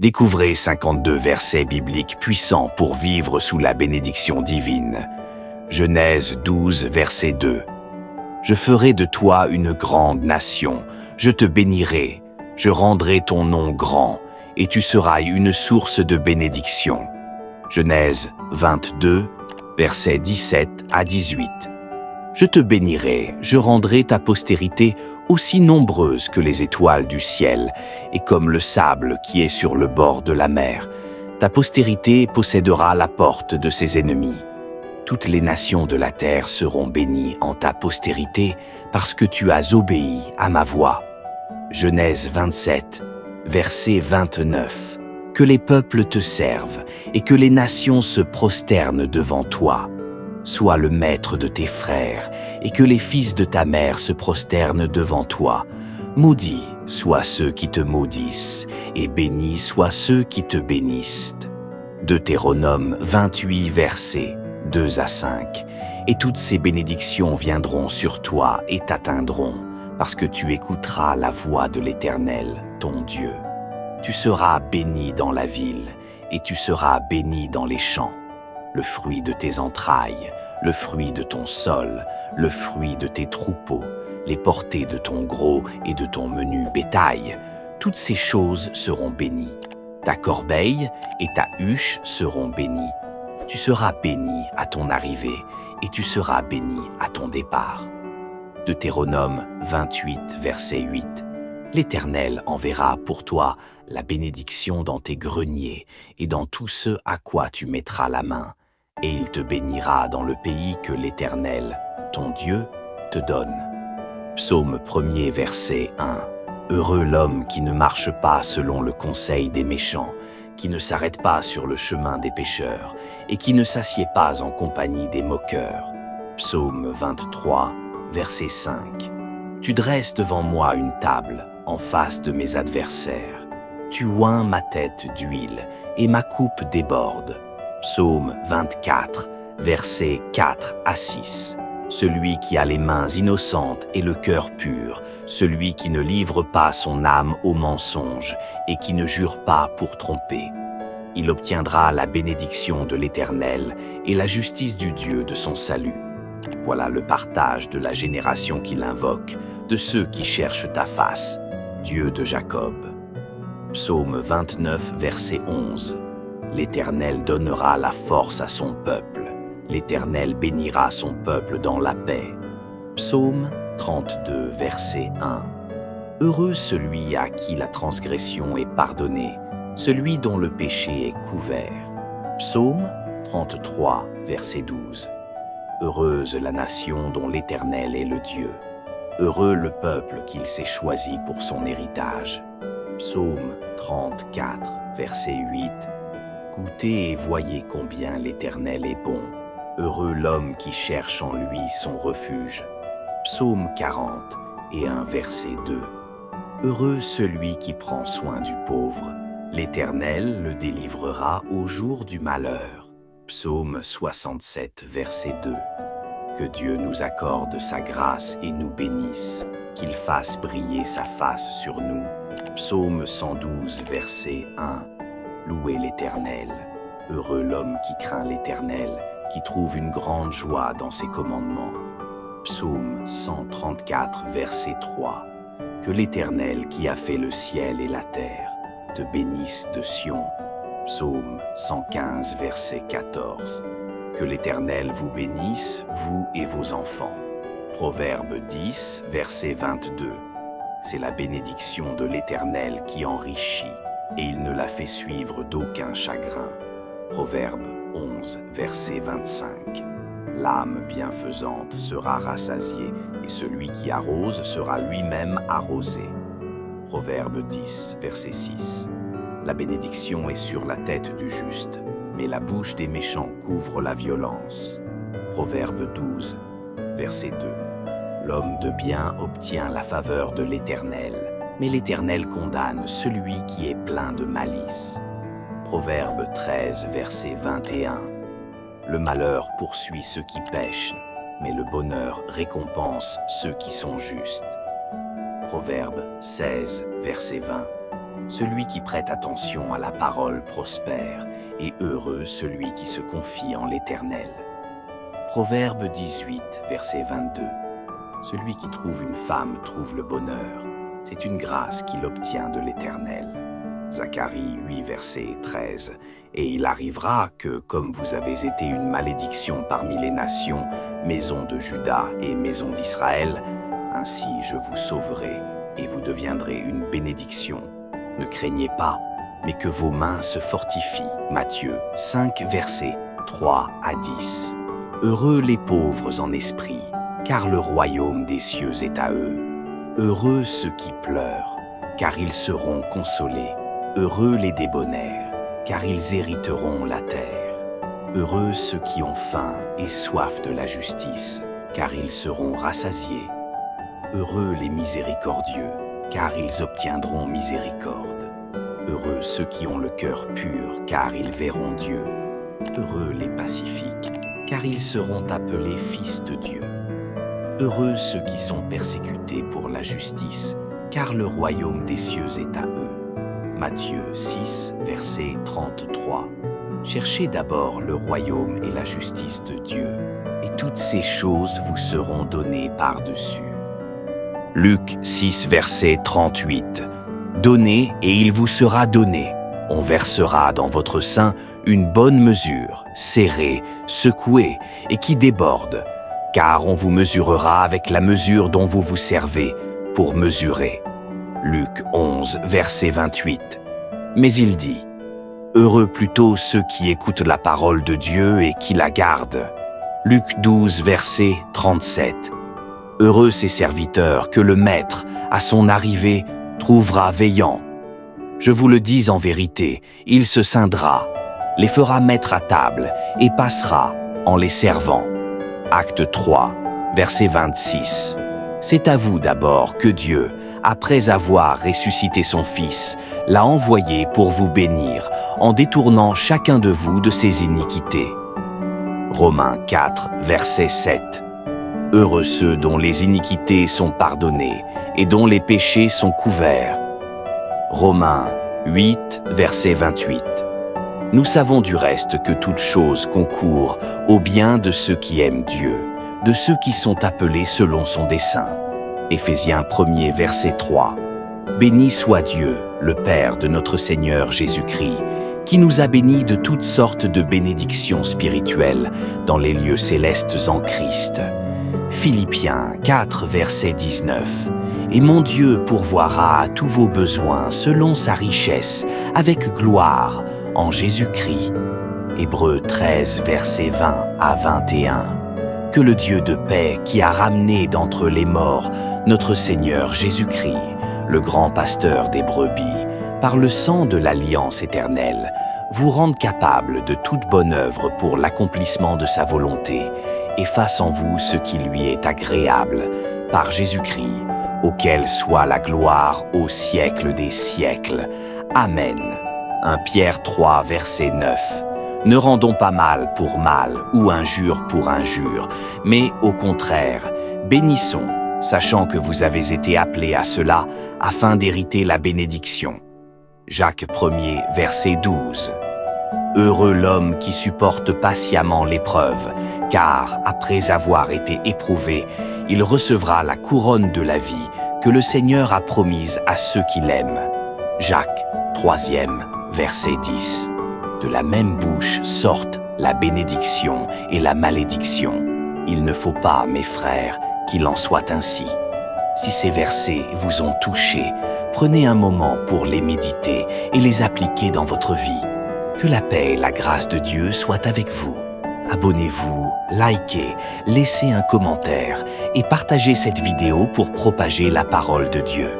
Découvrez 52 versets bibliques puissants pour vivre sous la bénédiction divine. Genèse 12, verset 2. Je ferai de toi une grande nation, je te bénirai, je rendrai ton nom grand, et tu seras une source de bénédiction. Genèse 22, versets 17 à 18. Je te bénirai, je rendrai ta postérité aussi nombreuse que les étoiles du ciel et comme le sable qui est sur le bord de la mer. Ta postérité possédera la porte de ses ennemis. Toutes les nations de la terre seront bénies en ta postérité parce que tu as obéi à ma voix. Genèse 27, verset 29. Que les peuples te servent et que les nations se prosternent devant toi. Sois le maître de tes frères, et que les fils de ta mère se prosternent devant toi. Maudits soient ceux qui te maudissent, et bénis soient ceux qui te bénissent. Deutéronome 28, versets 2 à 5. Et toutes ces bénédictions viendront sur toi et t'atteindront, parce que tu écouteras la voix de l'Éternel, ton Dieu. Tu seras béni dans la ville, et tu seras béni dans les champs. Le fruit de tes entrailles, le fruit de ton sol, le fruit de tes troupeaux, les portées de ton gros et de ton menu bétail, toutes ces choses seront bénies. Ta corbeille et ta huche seront bénies. Tu seras béni à ton arrivée et tu seras béni à ton départ. Deutéronome 28, verset 8. L'Éternel enverra pour toi la bénédiction dans tes greniers et dans tout ce à quoi tu mettras la main. Et il te bénira dans le pays que l'Éternel, ton Dieu, te donne. Psaume 1er, verset 1. Heureux l'homme qui ne marche pas selon le conseil des méchants, qui ne s'arrête pas sur le chemin des pécheurs, et qui ne s'assied pas en compagnie des moqueurs. Psaume 23, verset 5. Tu dresses devant moi une table, en face de mes adversaires. Tu oins ma tête d'huile, et ma coupe déborde. Psaume 24, versets 4 à 6. Celui qui a les mains innocentes et le cœur pur, celui qui ne livre pas son âme au mensonge et qui ne jure pas pour tromper. Il obtiendra la bénédiction de l'Éternel et la justice du Dieu de son salut. Voilà le partage de la génération qui l'invoque, de ceux qui cherchent ta face, Dieu de Jacob. Psaume 29, verset 11. L'Éternel donnera la force à son peuple. L'Éternel bénira son peuple dans la paix. Psaume 32, verset 1. Heureux celui à qui la transgression est pardonnée, celui dont le péché est couvert. Psaume 33, verset 12. Heureuse la nation dont l'Éternel est le Dieu. Heureux le peuple qu'il s'est choisi pour son héritage. Psaume 34, verset 8. Goûtez et voyez combien l'Éternel est bon. Heureux l'homme qui cherche en lui son refuge. Psaume 40 et 1, verset 2. Heureux celui qui prend soin du pauvre. L'Éternel le délivrera au jour du malheur. Psaume 67, verset 2. Que Dieu nous accorde sa grâce et nous bénisse, qu'il fasse briller sa face sur nous. Psaume 112, verset 1. Louez l'Éternel. Heureux l'homme qui craint l'Éternel, qui trouve une grande joie dans ses commandements. Psaume 134, verset 3. Que l'Éternel qui a fait le ciel et la terre te bénisse de Sion. Psaume 115, verset 14. Que l'Éternel vous bénisse, vous et vos enfants. Proverbe 10, verset 22. C'est la bénédiction de l'Éternel qui enrichit, et il ne la fait suivre d'aucun chagrin. Proverbe 11, verset 25. L'âme bienfaisante sera rassasiée, et celui qui arrose sera lui-même arrosé. Proverbe 10, verset 6. La bénédiction est sur la tête du juste, mais la bouche des méchants couvre la violence. Proverbe 12, verset 2. L'homme de bien obtient la faveur de l'Éternel, mais l'Éternel condamne celui qui est plein de malice. Proverbe 13, verset 21. Le malheur poursuit ceux qui pêchent, mais le bonheur récompense ceux qui sont justes. Proverbe 16, verset 20. Celui qui prête attention à la parole prospère, et heureux celui qui se confie en l'Éternel. Proverbe 18, verset 22. Celui qui trouve une femme trouve le bonheur. C'est une grâce qu'il obtient de l'Éternel. Zacharie 8, verset 13. Et il arrivera que, comme vous avez été une malédiction parmi les nations, maison de Juda et maison d'Israël, ainsi je vous sauverai et vous deviendrez une bénédiction. Ne craignez pas, mais que vos mains se fortifient. Matthieu 5, versets 3 à 10. Heureux les pauvres en esprit, car le royaume des cieux est à eux. Heureux ceux qui pleurent, car ils seront consolés. Heureux les débonnaires, car ils hériteront la terre. Heureux ceux qui ont faim et soif de la justice, car ils seront rassasiés. Heureux les miséricordieux, car ils obtiendront miséricorde. Heureux ceux qui ont le cœur pur, car ils verront Dieu. Heureux les pacifiques, car ils seront appelés fils de Dieu. Heureux ceux qui sont persécutés pour la justice, car le royaume des cieux est à eux. Matthieu 6, verset 33. Cherchez d'abord le royaume et la justice de Dieu, et toutes ces choses vous seront données par-dessus. Luc 6, verset 38. Donnez et il vous sera donné. On versera dans votre sein une bonne mesure, serrée, secouée et qui déborde, car on vous mesurera avec la mesure dont vous vous servez pour mesurer. Luc 11, verset 28. Mais il dit, « Heureux plutôt ceux qui écoutent la parole de Dieu et qui la gardent. » Luc 12, verset 37. « Heureux ces serviteurs que le Maître, à son arrivée, trouvera veillant. Je vous le dis en vérité, il se scindra, les fera mettre à table et passera en les servant. » Acte 3, verset 26. C'est à vous d'abord que Dieu, après avoir ressuscité son Fils, l'a envoyé pour vous bénir, en détournant chacun de vous de ses iniquités. Romains 4, verset 7. Heureux ceux dont les iniquités sont pardonnées et dont les péchés sont couverts. Romains 8, verset 28. Nous savons du reste que toute chose concourt au bien de ceux qui aiment Dieu, de ceux qui sont appelés selon son dessein. Éphésiens 1er, verset 3. Béni soit Dieu, le Père de notre Seigneur Jésus-Christ, qui nous a bénis de toutes sortes de bénédictions spirituelles dans les lieux célestes en Christ. Philippiens 4, verset 19. Et mon Dieu pourvoira à tous vos besoins selon sa richesse, avec gloire, en Jésus-Christ. Hébreux 13, verset 20 à 21. Que le Dieu de paix qui a ramené d'entre les morts notre Seigneur Jésus-Christ, le grand pasteur des brebis, par le sang de l'alliance éternelle, vous rende capable de toute bonne œuvre pour l'accomplissement de sa volonté, et fasse en vous ce qui lui est agréable, par Jésus-Christ, auquel soit la gloire au siècle des siècles. Amen. 1 Pierre 3, verset 9. Ne rendons pas mal pour mal ou injure pour injure, mais au contraire, bénissons, sachant que vous avez été appelés à cela afin d'hériter la bénédiction. Jacques 1er, verset 12. Heureux l'homme qui supporte patiemment l'épreuve, car, après avoir été éprouvé, il recevra la couronne de la vie que le Seigneur a promise à ceux qui l'aiment. Jacques 3e, verset 10. De la même bouche sortent la bénédiction et la malédiction. Il ne faut pas, mes frères, qu'il en soit ainsi. Si ces versets vous ont touché, prenez un moment pour les méditer et les appliquer dans votre vie. Que la paix et la grâce de Dieu soient avec vous. Abonnez-vous, likez, laissez un commentaire et partagez cette vidéo pour propager la parole de Dieu.